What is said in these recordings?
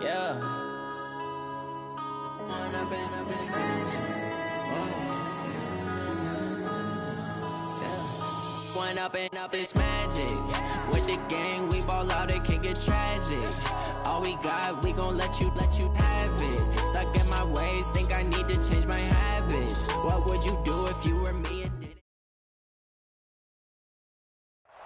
Yeah. One up and up is magic. With the gang, we ball out, it can get tragic. All we got, we gon' let you have it. Stuck in my ways, think I need to change my habits. What would you do if you were me and did it?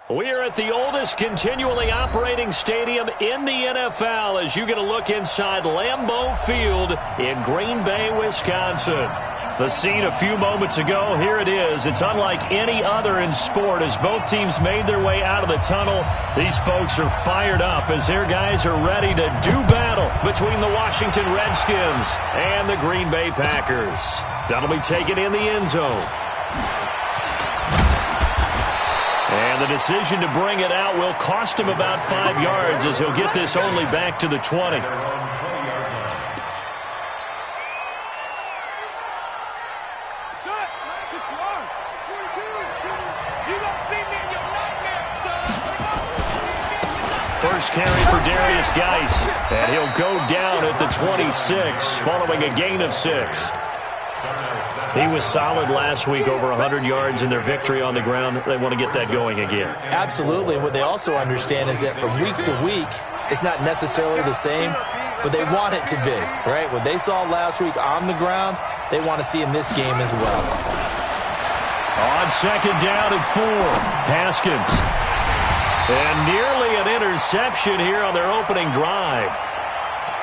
We are at the oldest continually operating stadium in the NFL as you get a look inside Lambeau Field in Green Bay, Wisconsin. The scene a few moments ago, here it is. It's unlike any other in sport as both teams made their way out of the tunnel. These folks are fired up as their guys are ready to do battle between the Washington Redskins and the Green Bay Packers. That'll be taken in the end zone. And the decision to bring it out will cost him about 5 yards as he'll get this only back to the 20. First carry for Darius Geis, and he'll go down at the 26 following a gain of 6. He was solid last week, over 100 yards in their victory on the ground. They want to get that going again. Absolutely. What they also understand is that from week to week, it's not necessarily the same, but they want it to be, right? What they saw last week on the ground, they want to see in this game as well. On second down and 4, Haskins. And nearly an interception here on their opening drive.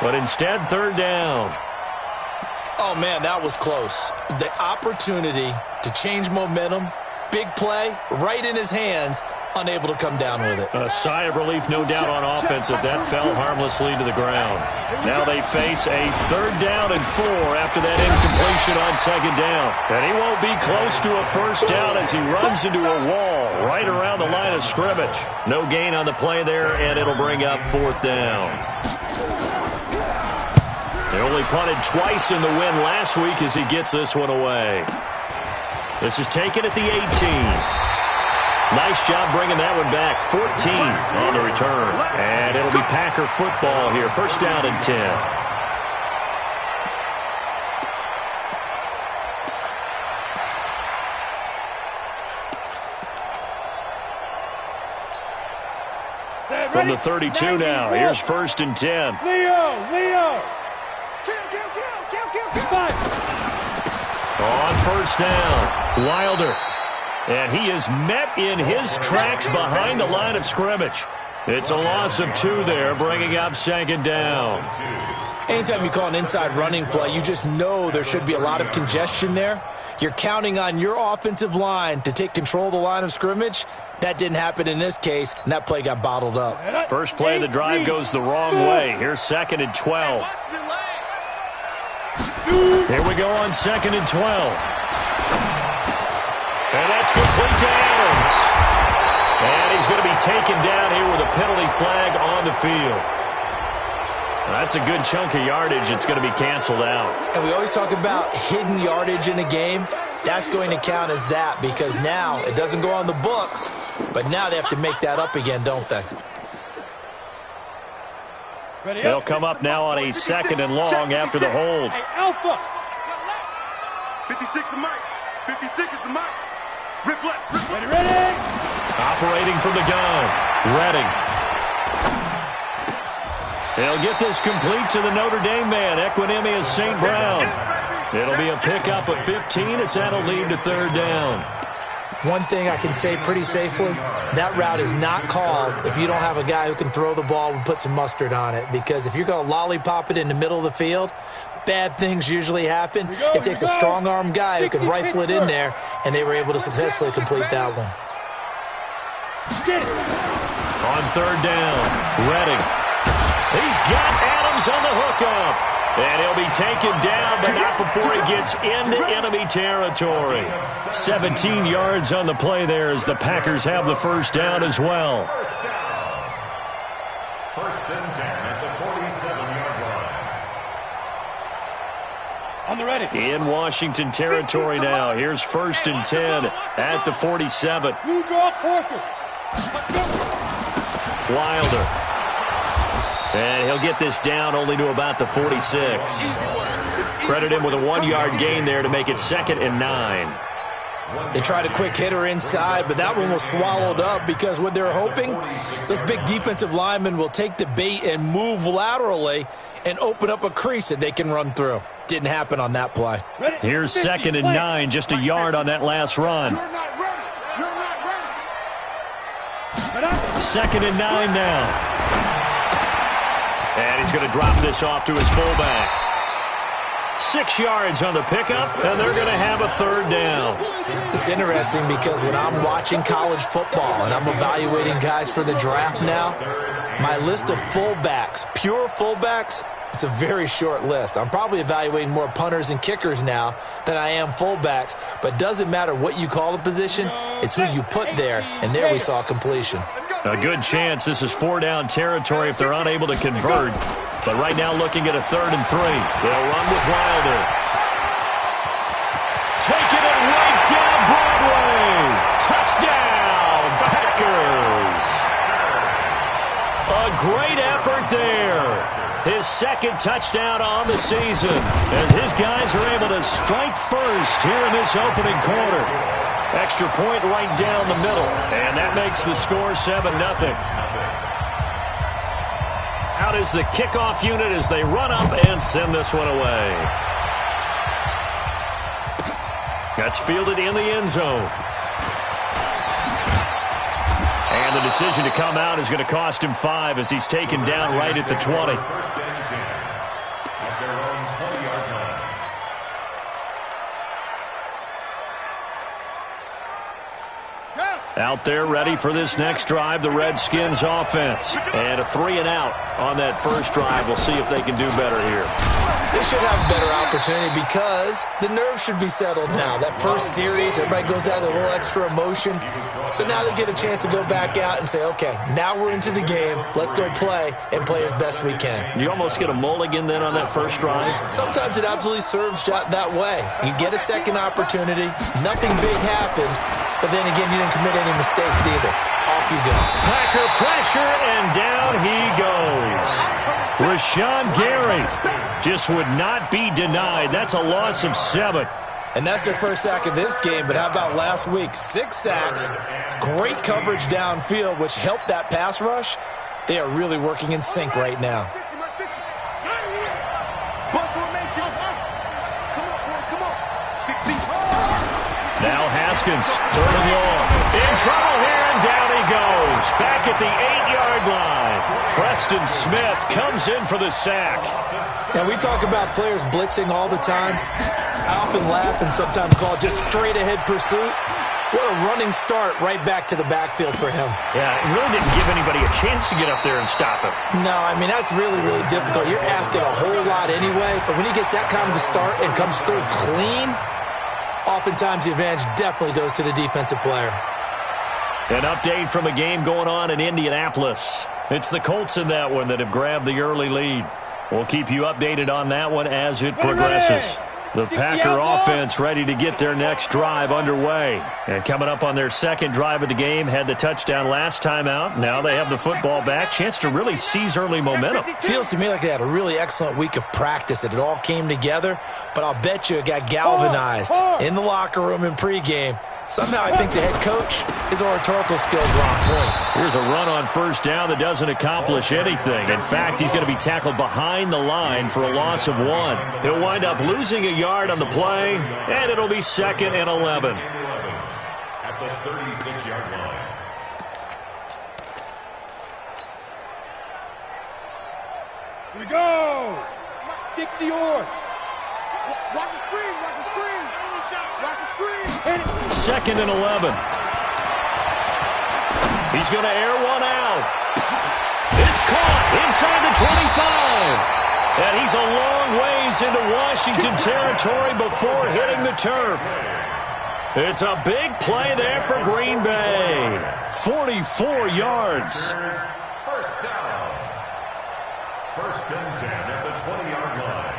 But instead, third down. Oh, man, that was close. The opportunity to change momentum, big play, right in his hands, unable to come down with it. A sigh of relief, no doubt, on offense that fell harmlessly to the ground. Now they face a third down and 4 after that incompletion on second down. And he won't be close to a first down as he runs into a wall right around the line of scrimmage. No gain on the play there, and it'll bring up fourth down. They only punted twice in the win last week as he gets this one away. This is taken at the 18. Nice job bringing that one back. 14 on the return. And it'll be Packer football here. First down and 10. From the 32 now, here's first and 10. Leo! On first down, Wilder. And he is met in his tracks behind the line of scrimmage. It's a loss of 2 there, bringing up second down. Anytime you call an inside running play, you just know there should be a lot of congestion there. You're counting on your offensive line to take control of the line of scrimmage. That didn't happen in this case, and that play got bottled up. First play of the drive goes the wrong way. Here's second and 12. Here we go on second and 12. And that's complete to Adams. And he's going to be taken down here with a penalty flag on the field. That's a good chunk of yardage. It's going to be canceled out. And we always talk about hidden yardage in a game. That's going to count as that because now it doesn't go on the books, but now they have to make that up again, don't they? They'll come up now on a second and long after the hold. Hey, Alpha! 56 the mic. 56 is the mic. Rip left. Ready! Operating from the gun. Redding. They'll get this complete to the Notre Dame man, Equinemius St. Brown. It'll be a pickup of 15 as that'll lead to third down. One thing I can say pretty safely, that route is not called if you don't have a guy who can throw the ball and put some mustard on it. Because if you're going to lollipop it in the middle of the field, bad things usually happen. It takes a strong-arm guy who can rifle it in there, and they were able to successfully complete that one. On third down, Redding. He's got Adams on the hookup. And he'll be taken down, but not before he gets into enemy territory. 17 yards on the play there as the Packers have the first down as well. First and 10 at the 47-yard line. On the ready. In Washington territory now. Here's first and 10 at the 47. You draw quarters. Wilder. And he'll get this down only to about the 46. Credit him with a 1-yard gain there to make it 2nd and 9. They tried a quick hitter inside, but that one was swallowed up because what they're hoping, those big defensive linemen will take the bait and move laterally and open up a crease that they can run through. Didn't happen on that play. Here's 2nd and 9, just a yard on that last run. 2nd and 9 now. And he's going to drop this off to his fullback. 6 yards on the pickup, and they're going to have a 3rd down. It's interesting because when I'm watching college football and I'm evaluating guys for the draft now, my list of fullbacks, pure fullbacks, it's a very short list. I'm probably evaluating more punters and kickers now than I am fullbacks, but it doesn't matter what you call the position, it's who you put there, and there we saw completion. A good chance this is 4-down territory if they're unable to convert. But right now looking at a 3rd and 3. They'll run with Wilder. Taking it right down Broadway. Touchdown, Packers. A great effort there. His 2nd touchdown on the season. As his guys are able to strike first here in this opening quarter. Extra point right down the middle. And that makes the score 7-0. Out is the kickoff unit as they run up and send this one away. That's fielded in the end zone. And the decision to come out is going to cost him 5 as he's taken down right at the 20. Out there ready for this next drive, the Redskins offense. And a 3-and-out on that first drive. We'll see if they can do better here. They should have a better opportunity because the nerves should be settled now. That first series, everybody goes out with a little extra emotion. So now they get a chance to go back out and say, okay, now we're into the game. Let's go play and play as best we can. You almost get a mulligan then on that first drive? Sometimes it absolutely serves that way. You get a second opportunity. Nothing big happened. But then again, you didn't commit any mistakes either. Off you go. Packer pressure, and down he goes. Rashawn Gary just would not be denied. That's a loss of 7. And that's their first sack of this game. But how about last week? 6 sacks, great coverage downfield, which helped that pass rush. They are really working in sync right now. Now Haskins, 3rd and long. In trouble here, and down he goes. Back at the 8-yard line. Preston Smith comes in for the sack. Now, we talk about players blitzing all the time. I often laugh and sometimes call it just straight-ahead pursuit. What a running start right back to the backfield for him. Yeah, it really didn't give anybody a chance to get up there and stop him. No, I mean, that's really, really difficult. You're asking a whole lot anyway, but when he gets that kind of a start and comes through clean, oftentimes the advantage definitely goes to the defensive player. An update from a game going on in Indianapolis. It's the Colts in that one that have grabbed the early lead. We'll keep you updated on that one as it progresses. The Packer offense ready to get their next drive underway. And coming up on their 2nd drive of the game, had the touchdown last time out. Now they have the football back. Chance to really seize early momentum. Feels to me like they had a really excellent week of practice. It all came together. But I'll bet you it got galvanized in the locker room in pregame. Somehow I think the head coach, his oratorical skills were on point. Here's a run on 1st down that doesn't accomplish anything. In fact, he's going to be tackled behind the line for a loss of 1. He'll wind up losing a yard on the play, and it'll be 2nd and 11. At the 36-yard line. Here we go. 60 yards. Watch the screen. Watch the screen. Watch the screen. 2nd and 11. He's going to air one out. It's caught inside the 25. And he's a long ways into Washington territory before hitting the turf. It's a big play there for Green Bay. 44 yards. First down. 1st and 10 at the 20-yard line.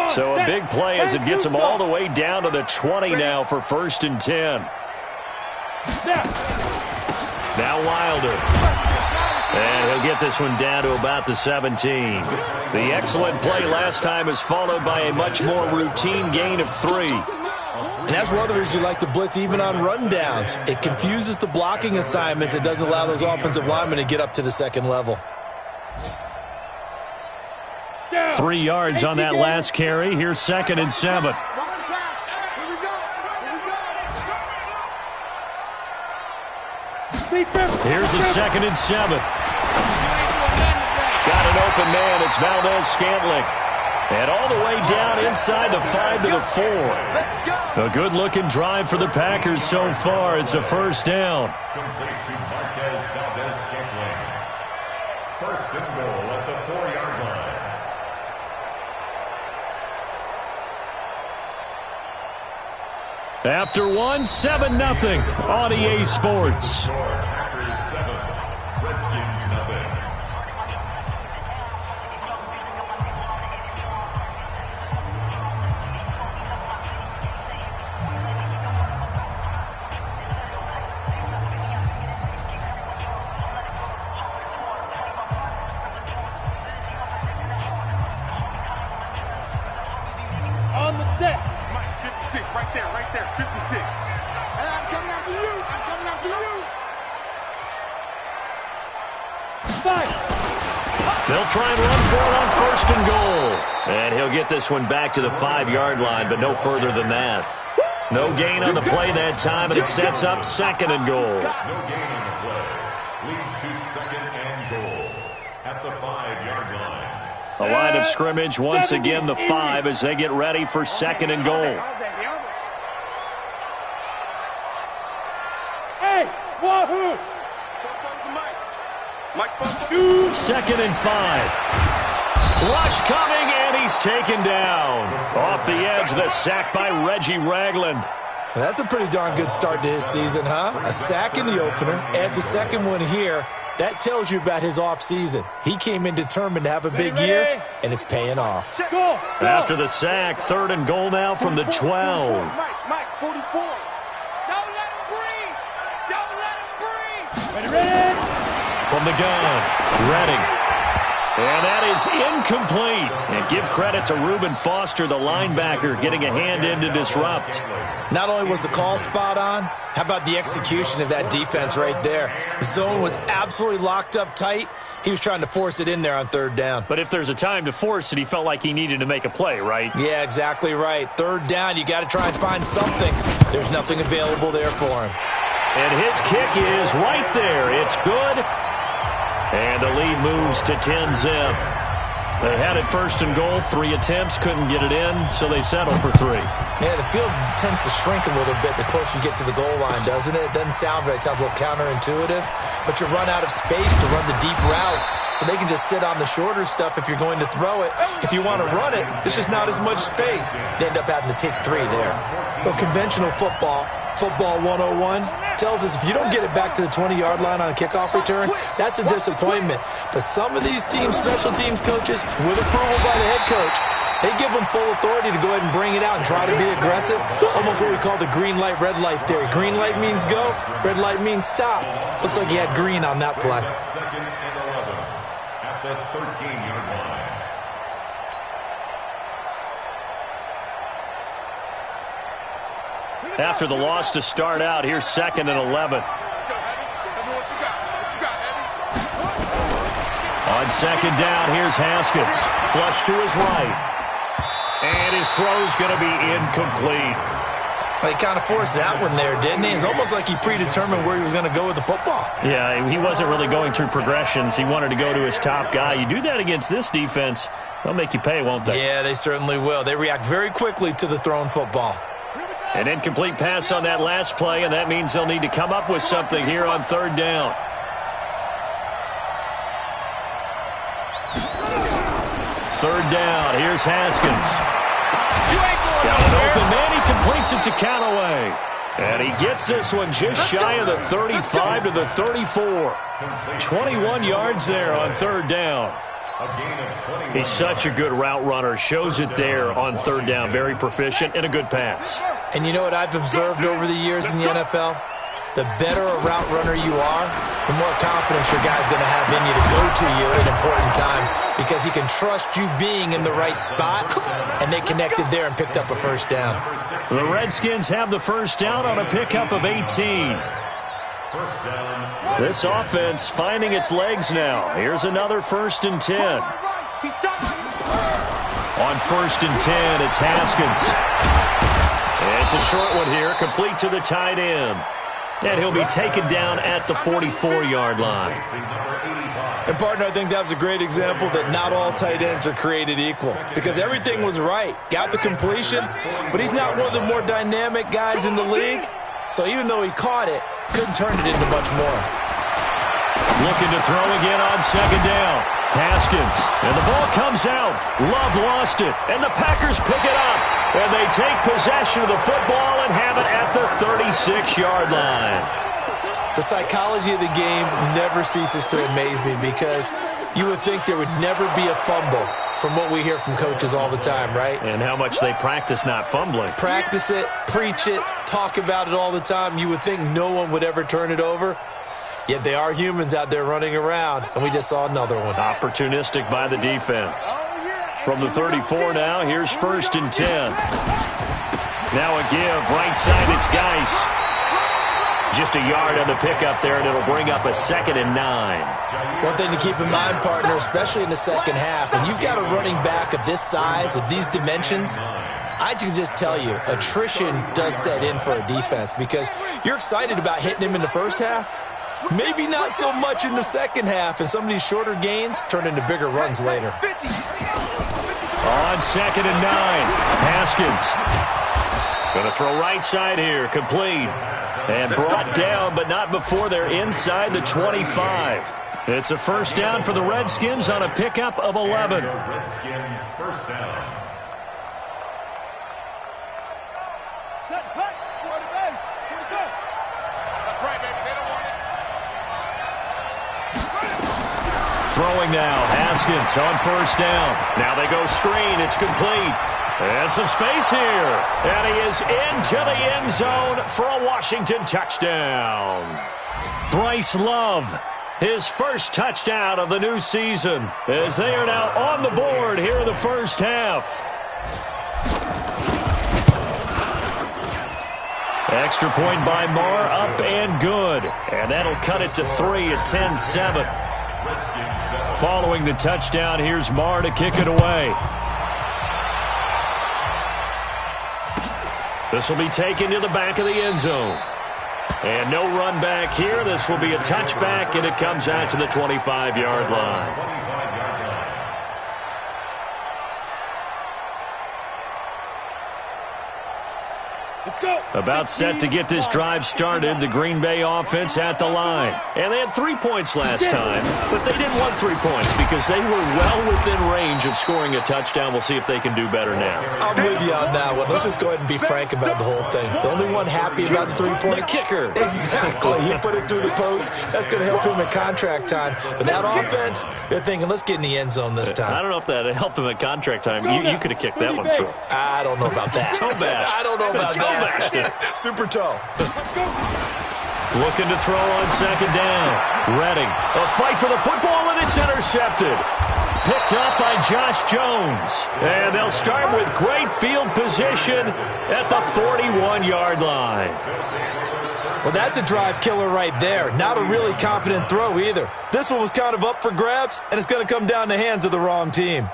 So a big play as it gets him all the way down to the 20 now for 1st and 10. Now Wilder. And he'll get this one down to about the 17. The excellent play last time is followed by a much more routine gain of 3. And that's one of the reasons you like to blitz even on rundowns. It confuses the blocking assignments. It doesn't allow those offensive linemen to get up to the second level. 3 yards on that last carry. Here's 2nd and 7. Here's a 2nd and 7. Got an open man. It's Valdez-Scantling. And all the way down inside the 5 to the 4. A good-looking drive for the Packers so far. It's a first down. Complete to Marquez Valdez-Scantling. First and goal at the 4-yard line. After one, 7-0 on EA Sports. Packers 7, Redskins nothing. On the set. Mike, 56, right there, 56. Hey, I'm coming after you. Five. They'll try and run for it on 1st and goal. And he'll get this one back to the 5-yard line, but no further than that. No gain on the play that time, and it sets up 2nd and goal. No gain on the play. Leads to 2nd and goal at the 5-yard line. A line of scrimmage once again, the 5, as they get ready for 2nd and goal. Hey, wahoo! Mike's supposed to 2nd and 5. Rush coming, and he's taken down. Off the edge, the sack by Reggie Ragland. That's a pretty darn good start to his season, huh? A sack in the opener, adds a second one here. That tells you about his offseason. He came in determined to have a big year, and it's paying off. Go. After the sack, 3rd and goal now from the 12. Mike, 44. Don't let him breathe. Don't let him breathe. Ready? From the gun, Redding. And that is incomplete. And give credit to Reuben Foster, the linebacker, getting a hand in to disrupt. Not only was the call spot on, how about the execution of that defense right there? The zone was absolutely locked up tight. He was trying to force it in there on 3rd down. But if there's a time to force it, he felt like he needed to make a play, right? Yeah, exactly right. 3rd down, you got to try and find something. There's nothing available there for him. And his kick is right there. It's good. And the lead moves to 10-zip. They had it 1st and goal, 3 attempts, couldn't get it in, so they settle for 3. Yeah, the field tends to shrink a little bit the closer you get to the goal line, doesn't it? It doesn't sound right. It sounds a little counterintuitive. But you run out of space to run the deep routes, so they can just sit on the shorter stuff if you're going to throw it. If you want to run it, there's just not as much space. You end up having to take 3 there. Well, conventional football 101, tells us if you don't get it back to the 20-yard line on a kickoff return, that's a disappointment. But some of these teams, special teams coaches, with approval by the head coach, they give them full authority to go ahead and bring it out and try to be aggressive. Almost what we call the green light, red light theory. Green light means go, red light means stop. Looks like he had green on that play. 2nd and 11 at the 13-yard line. After the loss to start out, here's 2nd and 11. Let's go, Heavy. Tell me what you got. What you got, Heavy? On 2nd down, here's Haskins. Flush to his right. And his throw's going to be incomplete. Well, he kind of forced that one there, didn't he? It's almost like he predetermined where he was going to go with the football. Yeah, he wasn't really going through progressions. He wanted to go to his top guy. You do that against this defense, they'll make you pay, won't they? Yeah, they certainly will. They react very quickly to the thrown football. An incomplete pass on that last play, and that means they'll need to come up with something here on 3rd down. Third down, here's Haskins. Got an open man, he completes it to Callaway. And he gets this one just shy of the 35 to the 34. 21 yards there on 3rd down. He's such a good route runner. Shows it there on 3rd down. Very proficient and a good pass. And you know what I've observed over the years in the NFL? the better a route runner you are, the more confidence your guy's going to have in you to go to you in important times because he can trust you being in the right spot, and they connected there and picked up a first down. The Redskins have the first down on a pickup of 18. This offense finding its legs now. Here's another 1st and 10. On 1st and 10, it's Haskins. It's a short one here, complete to the tight end. And he'll be taken down at the 44-yard line. And, partner, I think that was a great example that not all tight ends are created equal because everything was right. Got the completion, but he's not one of the more dynamic guys in the league. So even though he caught it, couldn't turn it into much more. Looking to throw again on 2nd down. Haskins, and the ball comes out. Love lost it, and the Packers pick it up. And they take possession of the football and have it at the 36-yard line. The psychology of the game never ceases to amaze me because you would think there would never be a fumble from what we hear from coaches all the time, right? And how much they practice not fumbling. Practice it, preach it, talk about it all the time. You would think no one would ever turn it over. Yet they are humans out there running around, and we just saw another one. Opportunistic by the defense. From the 34 now, here's 1st and 10. Now a give, right side, it's Geis. Just a yard on the pickup there, and it'll bring up a 2nd and 9. One thing to keep in mind, partner, especially in the second half, when you've got a running back of this size, of these dimensions, I can just tell you, attrition does set in for a defense because you're excited about hitting him in the first half. Maybe not so much in the second half, and some of these shorter gains turn into bigger runs later. On 2nd and 9, Haskins. Going to throw right side here, complete. And brought down, but not before they're inside the 25. It's a first down for the Redskins on a pickup of 11. Redskin first down. Set, cut, go to base, here we go. That's right, baby, they don't want it. Throwing now, Haskins on 1st down. Now they go screen, it's complete. And some space here. And he is into the end zone for a Washington touchdown. Bryce Love, his first touchdown of the new season, as they are now on the board here in the first half. Extra point by Marr, up and good. And that'll cut it to 3 at 10-7. Following the touchdown, here's Marr to kick it away. This will be taken to the back of the end zone. And no run back here. This will be a touchback, and it comes out to the 25-yard line. About set to get this drive started, the Green Bay offense at the line. And they had 3 points last time, but they didn't want 3 points because they were well within range of scoring a touchdown. We'll see if they can do better now. I'm with you on that one. Let's just go ahead and be frank about the whole thing. The only one happy about the 3-point? The kicker. Exactly. He put it through the post. That's going to help him in contract time. But that offense, they're thinking, let's get in the end zone this time. I don't know if that helped him at contract time. You could have kicked that one through. I don't know about that. Toe bash. I don't know about that. Super toe. Looking to throw on 2nd down. Redding. A fight for the football, and it's intercepted. Picked up by Josh Jones. And they'll start with great field position at the 41-yard line. Well, that's a drive killer right there. Not a really confident throw either. This one was kind of up for grabs, and it's going to come down the hands of the wrong team.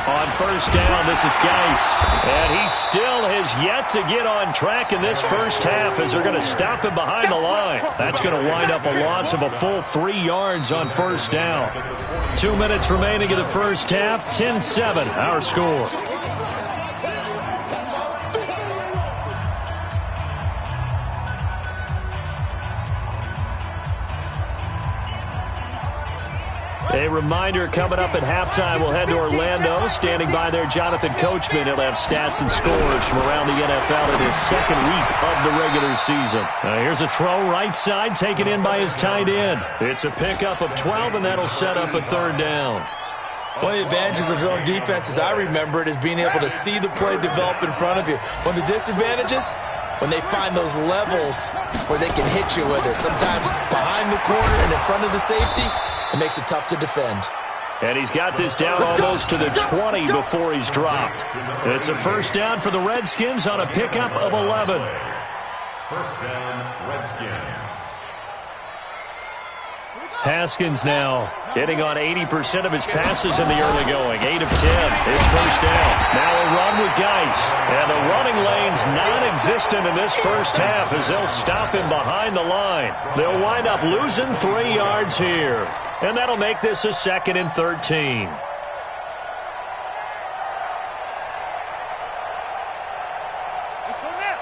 On 1st down, this is Geis. And he still has yet to get on track in this first half as they're going to stop him behind the line. That's going to wind up a loss of a full 3 yards on 1st down. 2 minutes remaining in the first half, 10-7, our score. A reminder, coming up at halftime, we'll head to Orlando. Standing by there, Jonathan Coachman. He'll have stats and scores from around the NFL in his second week of the regular season. Here's a throw right side, taken in by his tight end. It's a pickup of 12, and that'll set up a 3rd down. One of the advantages of zone defense, as I remember it, is being able to see the play develop in front of you. One of the disadvantages, when they find those levels where they can hit you with it. Sometimes behind the corner and in front of the safety, it makes it tough to defend. And he's got this down almost to the 20 before he's dropped. It's a first down for the Redskins on a pickup of 11. First down, Redskins. Haskins now hitting on 80% of his passes in the early going. 8 of 10. It's first down. Now a run with Geis. And the running lane's non-existent in this first half as they'll stop him behind the line. They'll wind up losing 3 yards here. And that'll make this a 2nd and 13. Let's go now.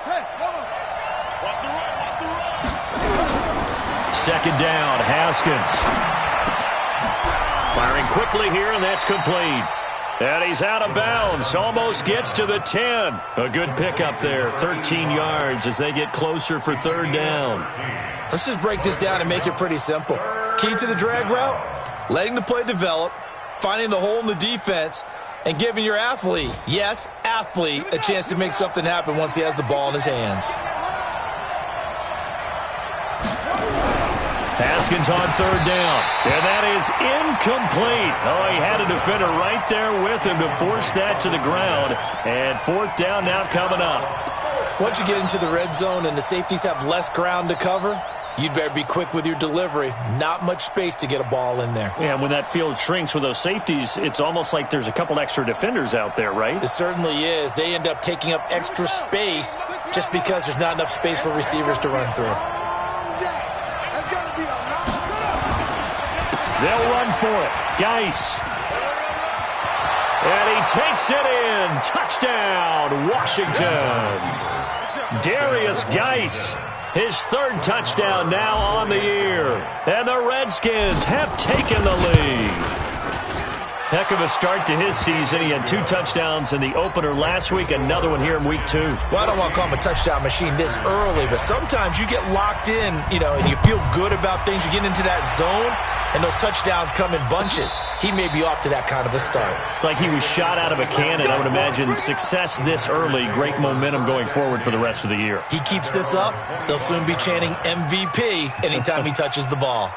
Hey, come on. Watch the run. Watch the run. Second down, Haskins. Firing quickly here, and that's complete. And he's out of bounds. Almost gets to the 10. A good pickup there. 13 yards as they get closer for third down. Let's just break this down and make it pretty simple. Key to the drag route, letting the play develop, finding the hole in the defense, and giving your athlete, yes, athlete, a chance to make something happen once he has the ball in his hands. Haskins on third down, and that is incomplete. Oh, he had a defender right there with him to force that to the ground, and fourth down now coming up. Once you get into the red zone and the safeties have less ground to cover, you'd better be quick with your delivery. Not much space to get a ball in there. Yeah, when that field shrinks with those safeties, it's almost like there's a couple extra defenders out there, right? It certainly is. They end up taking up extra space just because there's not enough space for receivers to run through. They'll run for it. Geis. And he takes it in. Touchdown, Washington. Darius Geis. His third touchdown now on the year. And the Redskins have taken the lead. Heck of a start to his season. He had 2 touchdowns in the opener last week, another one here in week 2. Well, I don't want to call him a touchdown machine this early, but sometimes you get locked in, and you feel good about things. You get into that zone, and those touchdowns come in bunches. He may be off to that kind of a start. It's like he was shot out of a cannon. I would imagine success this early, great momentum going forward for the rest of the year. He keeps this up, they'll soon be chanting MVP anytime he touches the ball.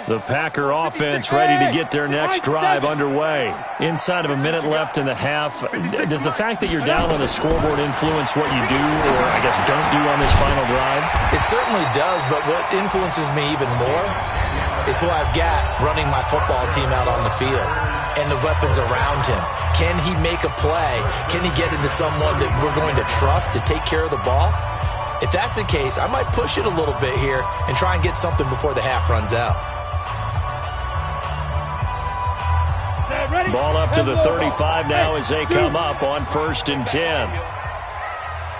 The Packer offense ready to get their next drive underway. Inside of a minute left in the half, does the fact that you're down on the scoreboard influence what you do, or I guess don't do on this final drive? It certainly does, but what influences me even more is who I've got running my football team out on the field and the weapons around him. Can he make a play? Can he get into someone that we're going to trust to take care of the ball? If that's the case, I might push it a little bit here and try and get something before the half runs out. Ball up to the 35 now as they come up on 1st and 10.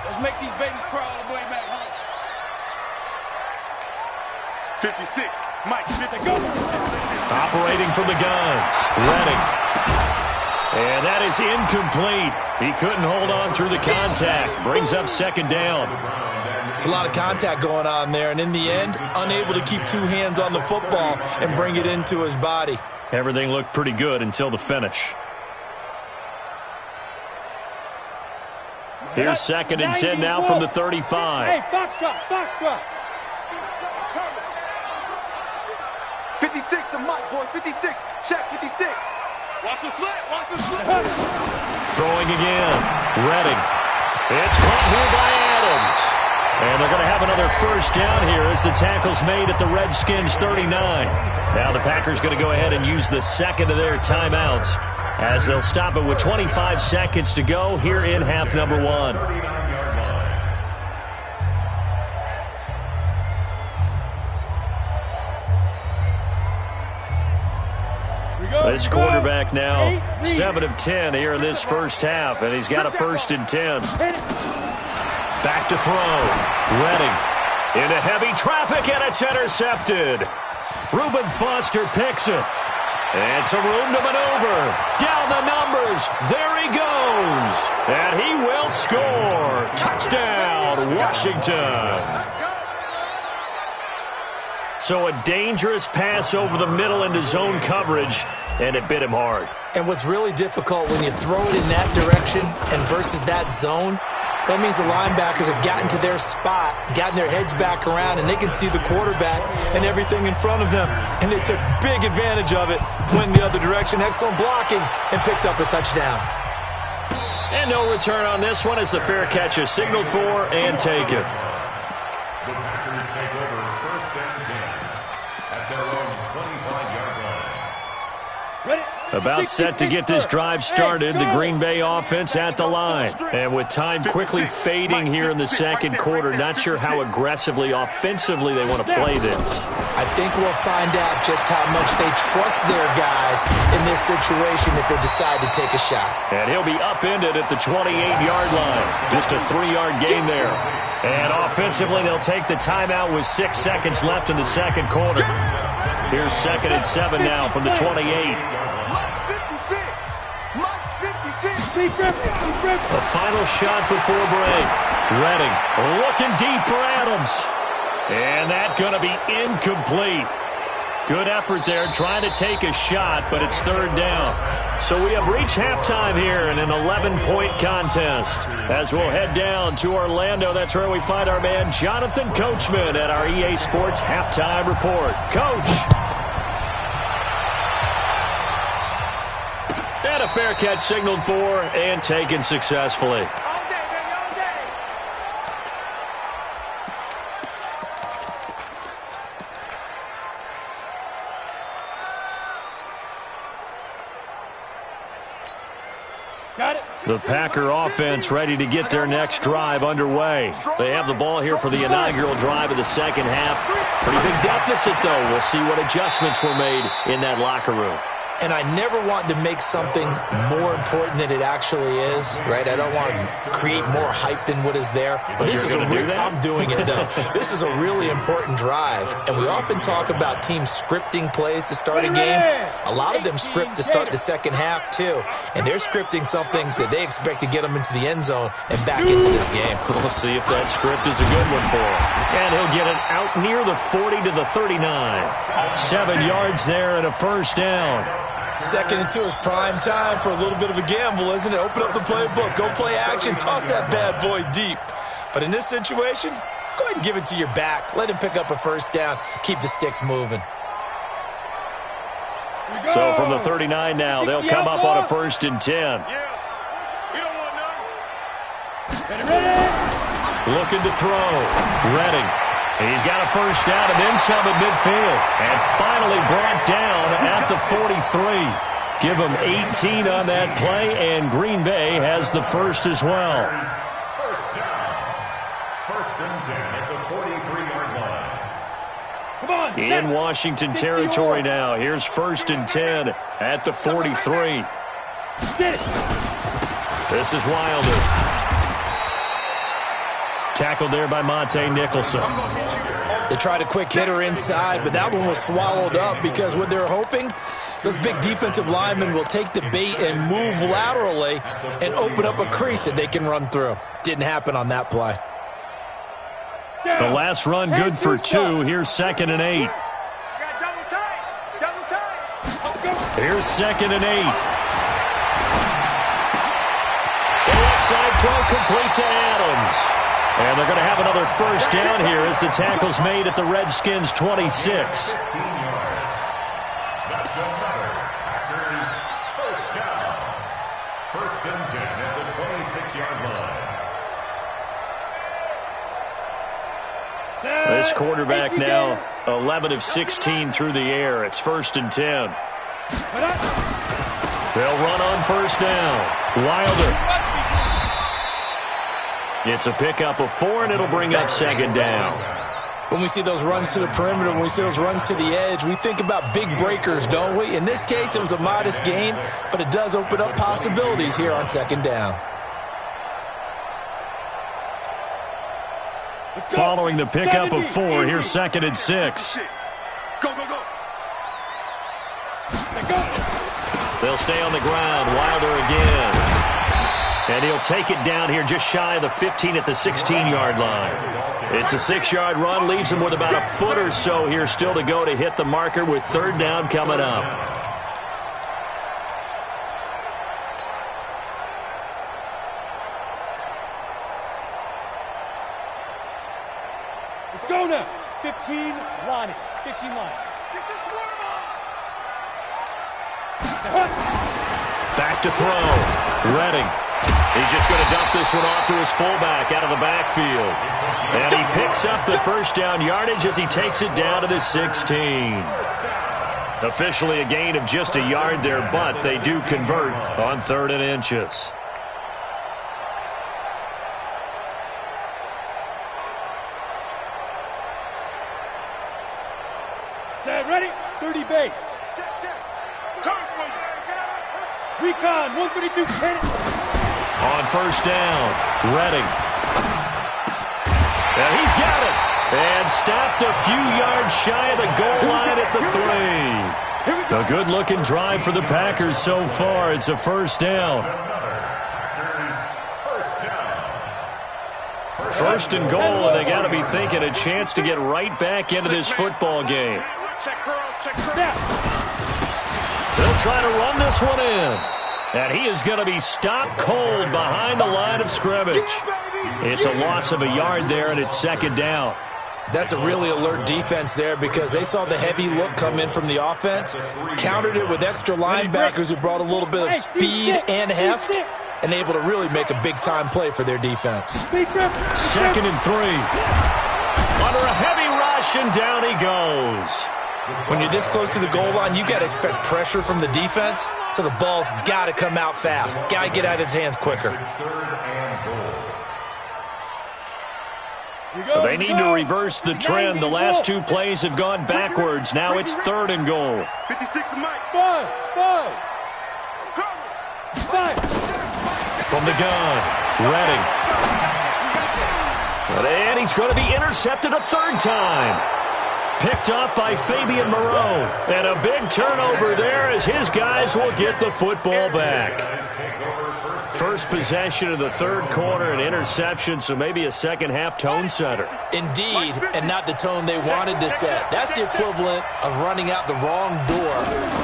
Let's make these babies crawl all the way back home. 56, Mike, 50, go. Operating from the gun, Redding. And that is incomplete. He couldn't hold on through the contact. Brings up 2nd down. It's a lot of contact going on there, and in the end, unable to keep 2 hands on the football and bring it into his body. Everything looked pretty good until the finish. Here's 2nd and 10 now from the 35. Hey, foxtrot, foxtrot. 56 to Mike, boys, 56. Check, 56. Watch the slant, watch the slant. Throwing again. Redding. It's caught here by Adams. And they're going to have another first down here as the tackle's made at the Redskins 39. Now the Packers going to go ahead and use the second of their timeouts as they'll stop it with 25 seconds to go here in half number 1. This quarterback now 7 of 10 here in this first half, and he's got a 1st and 10. Back to throw. Redding into heavy traffic, and it's intercepted. Reuben Foster picks it. And some room to maneuver. Down the numbers. There he goes. And he will score. Touchdown, Washington. So a dangerous pass over the middle into zone coverage, and it bit him hard. And what's really difficult when you throw it in that direction and versus that zone, that means the linebackers have gotten to their spot, gotten their heads back around, and they can see the quarterback and everything in front of them. And they took big advantage of it, went the other direction, excellent blocking, and picked up a touchdown. And no return on this one as the fair catch is signaled for and taken. The Packers take over 1st and 10 at their own 25-yard line. Ready? About set to get this drive started, the Green Bay offense at the line. And with time quickly fading here in the second quarter, not sure how aggressively, offensively they want to play this. I think we'll find out just how much they trust their guys in this situation if they decide to take a shot. And he'll be upended at the 28-yard line. Just a 3-yard gain there. And offensively, they'll take the timeout with 6 seconds left in the second quarter. Here's 2nd and 7 now from the 28. A final shot before break. Redding looking deep for Adams. And that's going to be incomplete. Good effort there trying to take a shot, but it's 3rd down. So we have reached halftime here in an 11-point contest. As we'll head down to Orlando, that's where we find our man Jonathan Coachman at our EA Sports Halftime Report. Coach. And a fair catch signaled for and taken successfully. All day, baby, all day. Got it. The Packer offense ready to get their next drive underway. They have the ball here for the inaugural drive of the second half. Pretty big deficit, though. We'll see what adjustments were made in that locker room. And I never want to make something more important than it actually is, right? I don't want to create more hype than what is there. But this is I'm doing it, though. This is a really important drive. And we often talk about teams scripting plays to start a game. A lot of them script to start the second half, too. And they're scripting something that they expect to get them into the end zone and back into this game. We'll see if that script is a good one for him. And he'll get it out near the 40 to the 39. 7 yards there and a 1st down. 2nd and 2 is prime time for a little bit of a gamble, isn't it? Open up the playbook, go play action, toss that bad boy deep. But in this situation, go ahead and give it to your back. Let him pick up a 1st down. Keep the sticks moving. So from the 39 now, they'll come up on a 1st and 10. Yeah. We don't want none. Ready. Looking to throw. Redding. He's got a 1st down and then some at midfield. And finally brought down at the 43. Give him 18 on that play, and Green Bay has the 1st as well. 1st down. 1st and 10 at the 43-yard line. Come on. In Washington territory now. Here's 1st and 10 at the 43. Get it. This is Wilder. Tackled there by Monte Nicholson. They tried a quick hitter inside, but that one was swallowed up because what they're hoping, those big defensive linemen will take the bait and move laterally and open up a crease that they can run through. Didn't happen on that play. The last run good for 2. Here's 2nd and 8. Double tight. Here's 2nd and 8. The left side throw complete to Adams. And they're going to have another 1st down here as the tackle's made at the Redskins' 26. 15 yards. That's another Packers 1st down. 1st and 10 at the 26-yard line. This quarterback now 11 of 16 through the air. It's 1st and 10. They'll run on 1st down. Wilder. It's a pickup of 4, and it'll bring up 2nd down. When we see those runs to the perimeter, when we see those runs to the edge, we think about big breakers, don't we? In this case, it was a modest gain, but it does open up possibilities here on 2nd down. Following the pickup of 4, here's 2nd and 6. Go, go, go. They'll stay on the ground. Wilder again. And he'll take it down here just shy of the 15 at the 16-yard line. It's a 6-yard run, leaves him with about a foot or so here still to go to hit the marker with third down coming up. Let's go now. 15 line. 15 line. Back to throw. Redding. He's just going to dump this one off to his fullback out of the backfield. And he picks up the first down yardage as he takes it down to the 16. Officially a gain of just a yard there, but they do convert on 3rd and inches. Set, ready? 30 base. Recon, 132, hit it. On first down, Redding. And he's got it. And stopped a few yards shy of the goal line at the 3. A good-looking drive for the Packers so far. It's a first down. First and goal, and they got to be thinking a chance to get right back into this football game. They'll try to run this one in. And he is going to be stopped cold behind the line of scrimmage. It's a loss of a yard there, and it's 2nd down. That's a really alert defense there because they saw the heavy look come in from the offense, countered it with extra linebackers who brought a little bit of speed and heft, and able to really make a big-time play for their defense. 2nd and 3. Under a heavy rush, and down he goes. When you're this close to the goal line, you got to expect pressure from the defense, so the ball's got to come out fast. Got to get out of his hands quicker. They need to reverse the trend. The last 2 plays have gone backwards. Now it's 3rd and goal. 56 to Mike. 5. From the gun, Redding. And he's going to be intercepted a 3rd time. Picked up by Fabian Moreau. And a big turnover there as his guys will get the football back. First possession of the 3rd quarter, an interception, so maybe a second-half tone setter. Indeed, and not the tone they wanted to set. That's the equivalent of running out the wrong door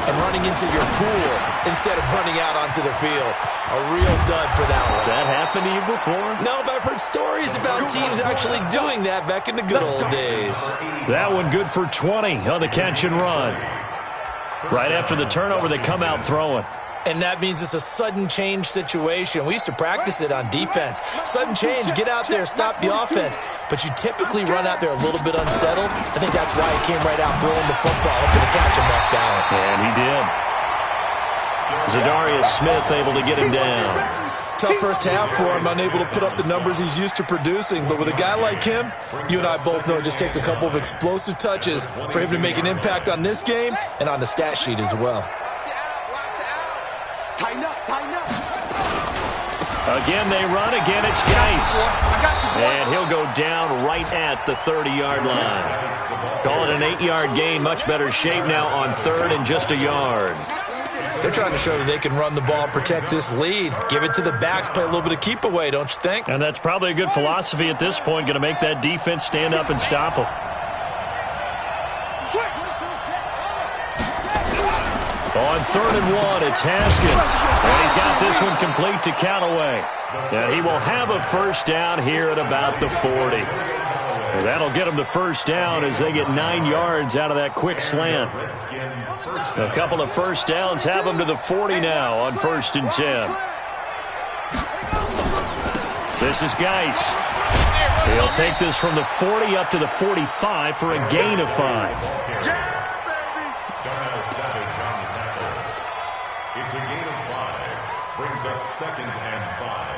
and running into your pool instead of running out onto the field. A real dud for that one. Has that happened to you before? No, but I've heard stories about teams actually doing that back in the good old days. That one good for 20 on the catch and run. Right after the turnover, they come out throwing. And that means it's a sudden change situation. We used to practice it on defense. Sudden change, get out there, stop the offense. But you typically run out there a little bit unsettled. I think that's why he came right out throwing the football, hoping to catch him off balance. And he did. Zadarius Smith able to get him down. Tough first half for him, unable to put up the numbers he's used to producing. But with a guy like him, you and I both know it just takes a couple of explosive touches for him to make an impact on this game and on the stat sheet as well. Tighten up. Again, they run. Again, it's Geis. And he'll go down right at the 30-yard line. Call it an 8-yard gain. Much better shape now on 3rd and just a yard. They're trying to show that they can run the ball and protect this lead. Give it to the backs, play a little bit of keep away, don't you think? And that's probably a good philosophy at this point. Going to make that defense stand up and stop them. On 3rd and 1, it's Haskins. And he's got this one complete to Callaway. And he will have a first down here at about the 40. And that'll get him the first down as they get 9 yards out of that quick slant. A couple of first downs have them to the 40 now on 1st and 10. This is Geis. He'll take this from the 40 up to the 45 for a gain of 5. It's a gain of 5. Brings up 2nd and 5.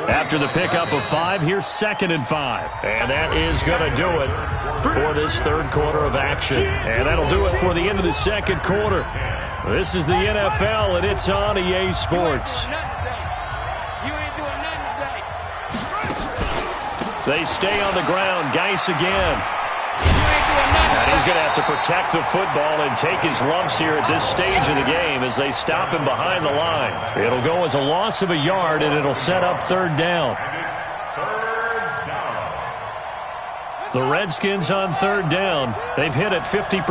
After the pickup of 5, here's 2nd and 5. And that is going to do it for this 3rd quarter of action. And that'll do it for the end of the 2nd quarter. This is the NFL, and it's on EA Sports. They stay on the ground. Geis again. And he's going to have to protect the football and take his lumps here at this stage of the game as they stop him behind the line. It'll go as a loss of a yard, and it'll set up third down. The Redskins on third down. They've hit at 50%,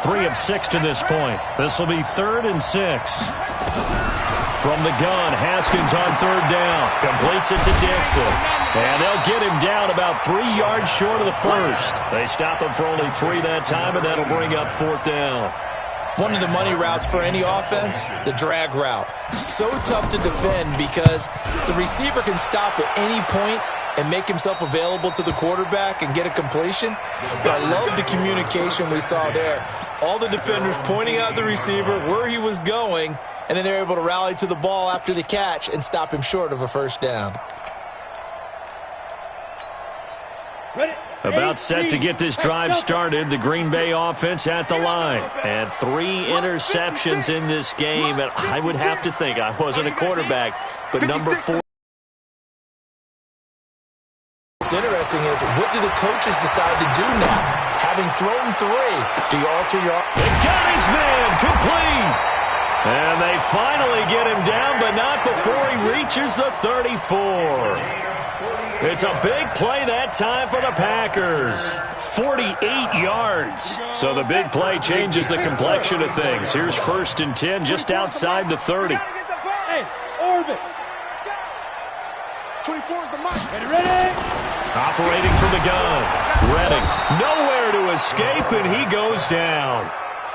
3 of 6 to this point. This will be 3rd and 6. From the gun, Haskins on third down. Completes it to Dixon. And they'll get him down about 3 yards short of the first. They stop him for only 3 that time, and that'll bring up 4th down. One of the money routes for any offense, the drag route. So tough to defend because the receiver can stop at any point and make himself available to the quarterback and get a completion. But I love the communication we saw there. All the defenders pointing out the receiver, where he was going, and then they're able to rally to the ball after the catch and stop him short of a first down. About set to get this drive started, the Green Bay offense at the line. And 3 interceptions in this game. And I would have to think, I wasn't a quarterback, but number 4. What's interesting is, what do the coaches decide to do now? Having thrown 3, do you alter your... They got his man complete. And they finally get him down, but not before he reaches the 34. It's a big play that time for the Packers. 48 yards. So the big play changes the complexion of things. Here's 1st and 10 just outside the 30. Hey, orbit. 24 is the mic. Ready? Operating from the gun. Redding. Nowhere to escape, and he goes down.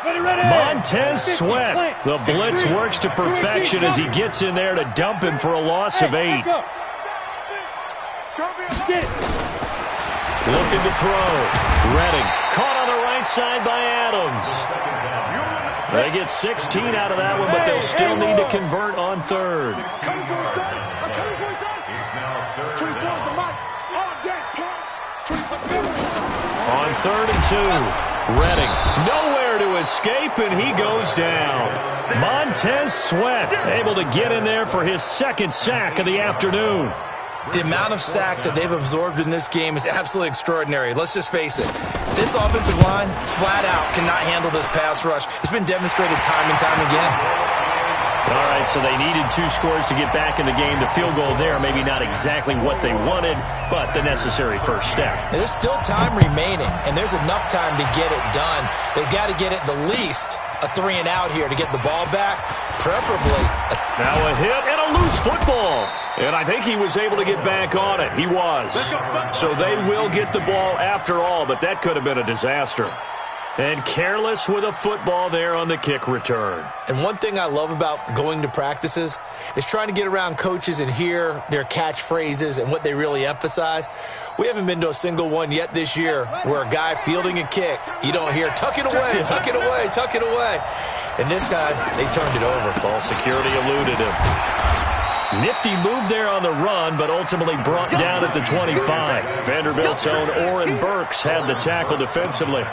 Montez Sweat. The blitz works to perfection as he gets in there to dump him for a loss of 8. Looking to throw. Redding. Caught on the right side by Adams. They get 16 out of that one, but they'll still need to convert on 3rd. On 3rd and 2. Redding. Nowhere to escape, and he goes down. Montez Sweat able to get in there for his 2nd sack of the afternoon. The amount of sacks that they've absorbed in this game is absolutely extraordinary. Let's just face it. This offensive line, flat out, cannot handle this pass rush. It's been demonstrated time and time again. All right, so they needed 2 scores to get back in the game. The field goal there, maybe not exactly what they wanted, but the necessary first step. And there's still time remaining, and there's enough time to get it done. They've got to get at the least a 3 and out here to get the ball back, preferably. Now a hit and a loose football. And I think he was able to get back on it. He was. So they will get the ball after all, but that could have been a disaster. And careless with a football there on the kick return. And one thing I love about going to practices is trying to get around coaches and hear their catchphrases and what they really emphasize. We haven't been to a single one yet this year where a guy fielding a kick, you don't hear, tuck it away, tuck it away, tuck it away. And this time, they turned it over. Ball security eluded him. Nifty move there on the run, but ultimately brought down at the 25. Vanderbilt's own Oren Burks had the tackle defensively.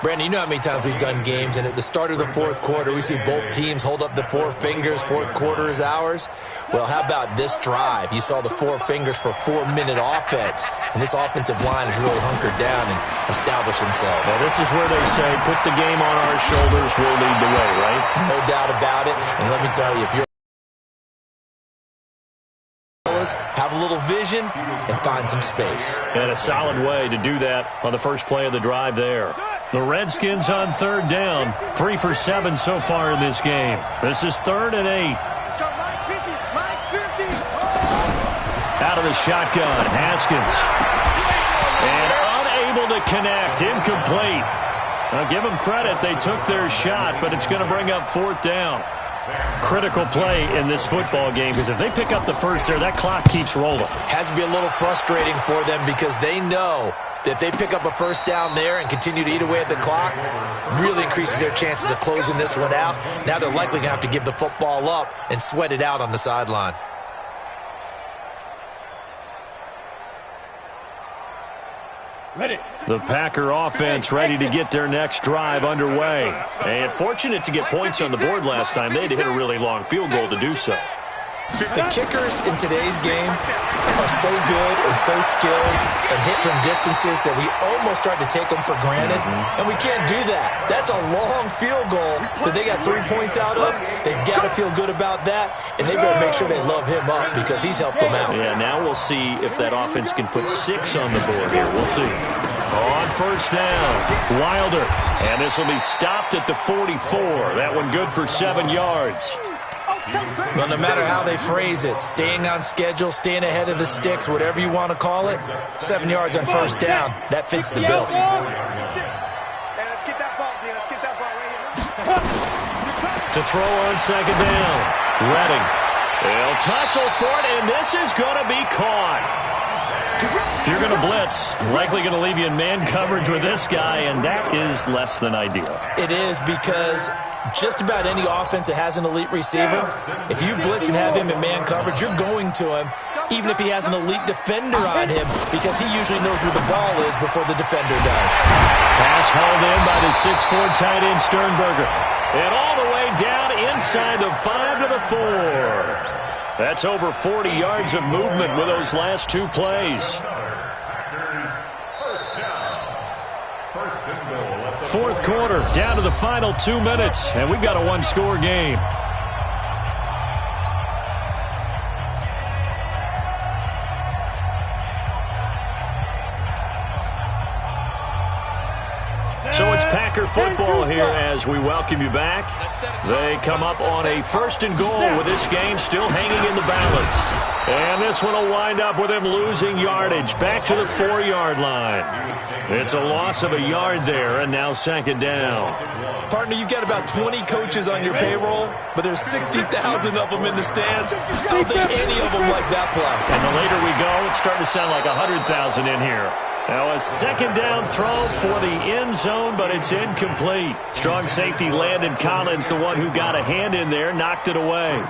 Brandon, you know how many times we've done games, and at the start of the 4th quarter, we see both teams hold up the 4 fingers, 4th quarter is ours. Well, how about this drive? You saw the 4 fingers for 4-minute offense, and this offensive line has really hunkered down and established themselves. Well, this is where they say, put the game on our shoulders, we'll lead the way, right? No doubt about it, and let me tell you, if you're have a little vision and find some space. And a solid way to do that on the first play of the drive there. The Redskins on 3rd down, 3 for 7 so far in this game. This is 3rd and 8. Out of the shotgun, Haskins. And unable to connect, incomplete. Now give them credit, they took their shot, but it's going to bring up 4th down. Critical play in this football game, because if they pick up the first there, that clock keeps rolling. Has to be a little frustrating for them because they know that if they pick up a first down there and continue to eat away at the clock, really increases their chances of closing this one out. Now they're likely going to have to give the football up and sweat it out on the sideline. The Packer offense ready to get their next drive underway. And fortunate to get points on the board last time. They had to hit a really long field goal to do so. The kickers in today's game are so good and so skilled and hit from distances that we almost start to take them for granted, and we can't do that. That's a long field goal that they got 3 points out of. They've got to feel good about that, and they better make sure they love him up because he's helped them out. Yeah, now we'll see if that offense can put 6 on the board here. We'll see. On first down, Wilder, and this will be stopped at the 44. That one good for 7 yards. Well, no matter how they phrase it, staying on schedule, staying ahead of the sticks, whatever you want to call it, 7 yards on first down, that fits the bill. Let's get that ball, dude. Let's get that ball right here. To throw on second down, Redding. They'll tussle for it, and this is going to be caught. If you're going to blitz, likely going to leave you in man coverage with this guy, and that is less than ideal. It is because just about any offense that has an elite receiver, if you blitz and have him in man coverage, you're going to him, even if he has an elite defender on him, because he usually knows where the ball is before the defender does. Pass hauled in by the 6'4" tight end Sternberger. And all the way down inside the 5 to the 4. That's over 40 yards of movement with those last 2 plays. Fourth quarter, down to the final 2 minutes, and we've got a 1-score game. So it's Packer football here as we welcome you back. They come up on a 1st and goal with this game still hanging in the balance. And this one will wind up with him losing yardage back to the 4-yard line. It's a loss of a yard there, and now 2nd down. Partner, you've got about 20 coaches on your payroll, but there's 60,000 of them in the stands. Don't think any of them like that play. And the later we go, it's starting to sound like 100,000 in here. Now a 2nd down throw for the end zone, but it's incomplete. Strong safety Landon Collins, the one who got a hand in there, knocked it away.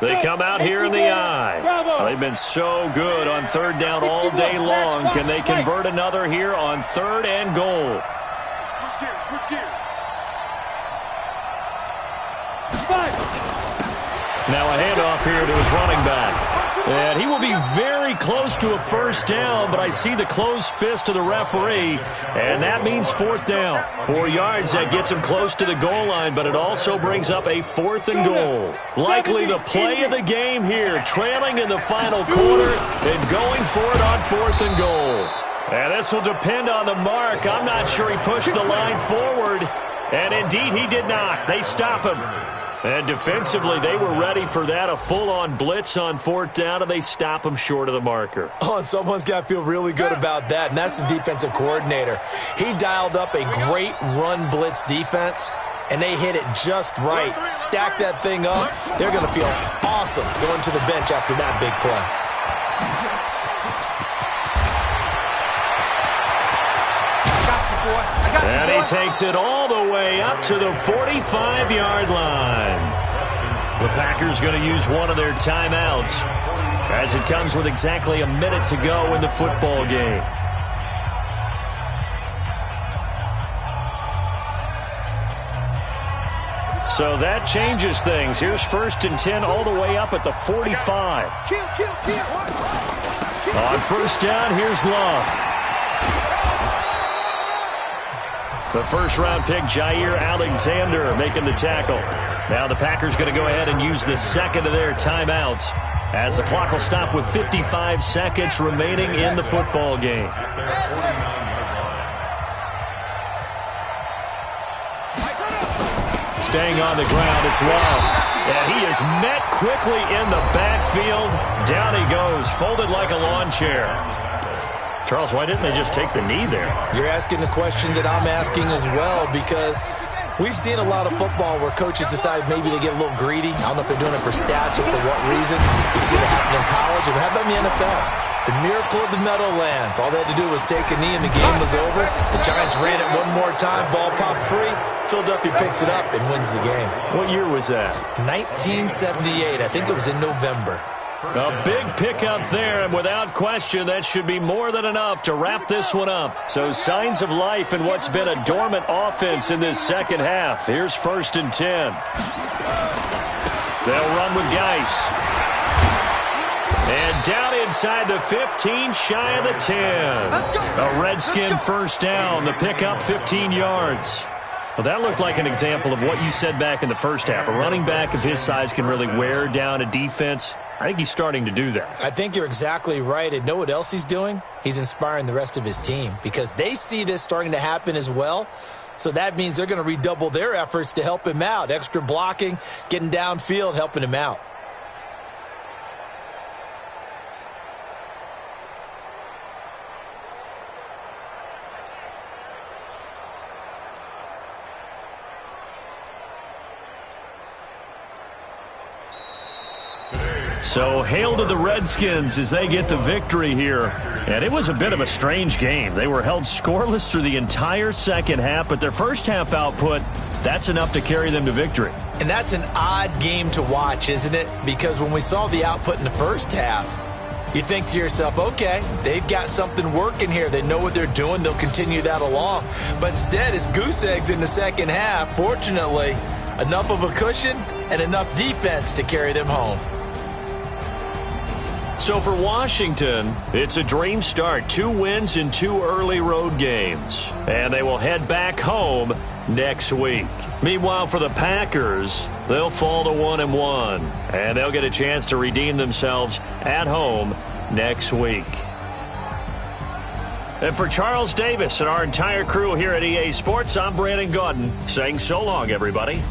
They come out here in the eye. They've been so good on 3rd down all day long. Can they convert another here on 3rd and goal? Switch gears. Now a handoff here to his running back. And he will be very close to a 1st down, but I see the closed fist of the referee, and that means 4th down. 4 yards, that gets him close to the goal line, but it also brings up a 4th and goal. Likely the play of the game here, trailing in the final quarter and going for it on 4th and goal. And this will depend on the mark. I'm not sure he pushed the line forward, and indeed he did not. They stop him. And defensively, they were ready for that, a full-on blitz on 4th down, and they stop him short of the marker. Oh, and someone's got to feel really good about that, and that's the defensive coordinator. He dialed up a great run blitz defense, and they hit it just right. Stack that thing up. They're going to feel awesome going to the bench after that big play. And he takes it all the way up to the 45-yard line. The Packers going to use one of their timeouts as it comes with exactly a minute to go in the football game. So that changes things. Here's 1st and 10 all the way up at the 45. On 1st down, here's Love. The 1st-round pick, Jair Alexander, making the tackle. Now the Packers going to go ahead and use the 2nd of their timeouts as the clock will stop with 55 seconds remaining in the football game. Staying on the ground, it's Love. And he is met quickly in the backfield. Down he goes, folded like a lawn chair. Charles, why didn't they just take the knee there? You're asking the question that I'm asking as well, because we've seen a lot of football where coaches decide maybe they get a little greedy. I don't know if they're doing it for stats or for what reason. We've seen it happen in college. And how about in the NFL? The miracle of the Meadowlands. All they had to do was take a knee and the game was over. The Giants ran it one more time. Ball popped free. Philadelphia picks it up and wins the game. What year was that? 1978. I think it was in November. A big pickup there, and without question, that should be more than enough to wrap this one up. So signs of life in what's been a dormant offense in this second half. Here's 1st and 10. They'll run with Geis. And down inside the 15, shy of the 10. A Redskin first down. The pickup 15 yards. Well, that looked like an example of what you said back in the first half. A running back of his size can really wear down a defense. I think he's starting to do that. I think you're exactly right. And know what else he's doing? He's inspiring the rest of his team because they see this starting to happen as well. So that means they're going to redouble their efforts to help him out. Extra blocking, getting downfield, helping him out. So hail to the Redskins as they get the victory here. And it was a bit of a strange game. They were held scoreless through the entire second half, but their first half output, that's enough to carry them to victory. And that's an odd game to watch, isn't it? Because when we saw the output in the first half, you think to yourself, okay, they've got something working here. They know what they're doing. They'll continue that along. But instead, it's goose eggs in the second half. Fortunately, enough of a cushion and enough defense to carry them home. So for Washington, it's a dream start. 2 wins in 2 early road games. And they will head back home next week. Meanwhile, for the Packers, they'll fall to 1-1. And they'll get a chance to redeem themselves at home next week. And for Charles Davis and our entire crew here at EA Sports, I'm Brandon Gaudin saying so long, everybody.